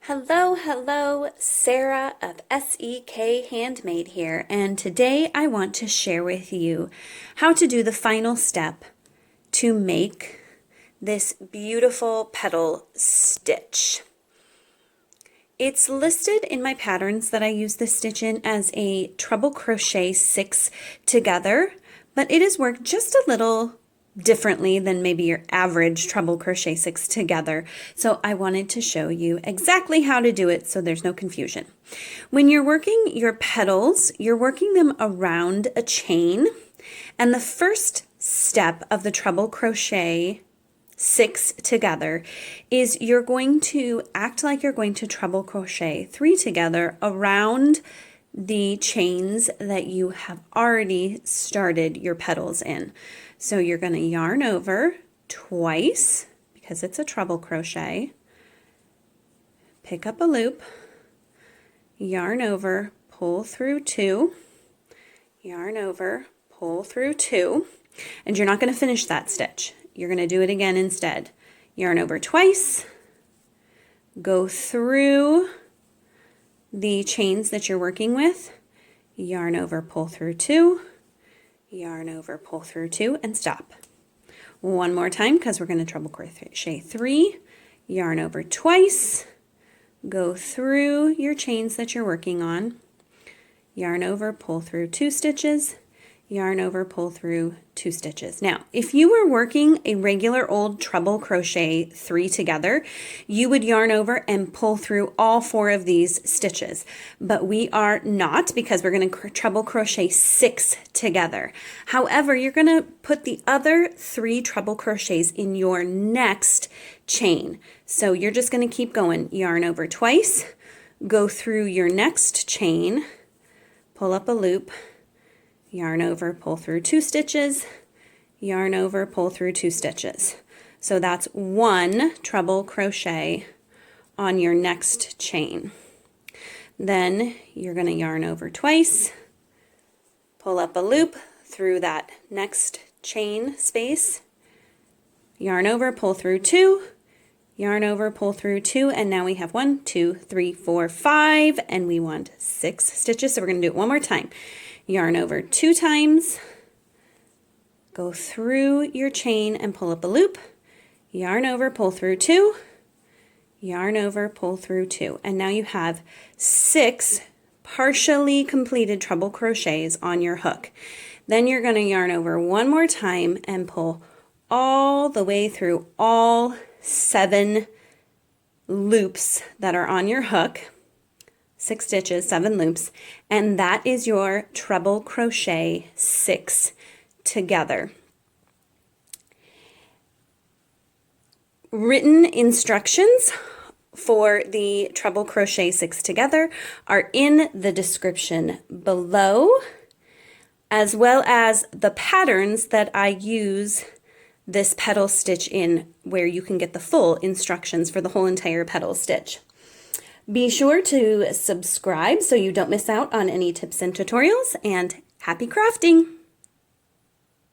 Hello, Sarah of SEK Handmade here, and today I want to share with you how to do the final step to make this beautiful petal stitch. It's listed in my patterns that I use this stitch in as a treble crochet 6 together, but it is worked just a little differently than maybe your average treble crochet 6 together. So I wanted to show you exactly how to do it so there's no confusion. When you're working your petals, you're working them around a chain, and the first step of the treble crochet 6 together is you're going to act like you're going to treble crochet 3 together around the chains that you have already started your petals in. So you're going to yarn over twice because it's a treble crochet, pick up a loop, yarn over, pull through 2, yarn over, pull through 2, and you're not going to finish that stitch. You're going to do it again instead. Yarn over twice, go through the chains that you're working with, yarn over, pull through 2, yarn over, pull through 2, and stop. One more time because we're going to treble crochet 3, yarn over twice, go through your chains that you're working on, yarn over, pull through 2 stitches, yarn over, pull through 2 stitches. Now, if you were working a regular old treble crochet 3 together, you would yarn over and pull through all 4 of these stitches. But we are not, because we're going to treble crochet 6 together. However, you're going to put the other 3 treble crochets in your next chain. So you're just going to keep going. Yarn over twice, go through your next chain, pull up a loop, yarn over, pull through 2 stitches, yarn over, pull through 2 stitches. So that's 1 treble crochet on your next chain. Then you're going to yarn over twice, pull up a loop through that next chain space, yarn over, pull through 2, yarn over, pull through 2, and now we have 1, 2, 3, 4, 5, and we want 6 stitches. So we're going to do it one more time. Yarn over 2 times, go through your chain and pull up a loop, yarn over, pull through 2, yarn over, pull through 2, and now you have 6 partially completed treble crochets on your hook. Then you're going to yarn over one more time and pull all the way through all 7 loops that are on your hook. 6 stitches, 7 loops, and that is your treble crochet 6 together. Written instructions for the treble crochet 6 together are in the description below, as well as the patterns that I use this petal stitch in, where you can get the full instructions for the whole entire petal stitch. Be sure to subscribe so you don't miss out on any tips and tutorials, and happy crafting!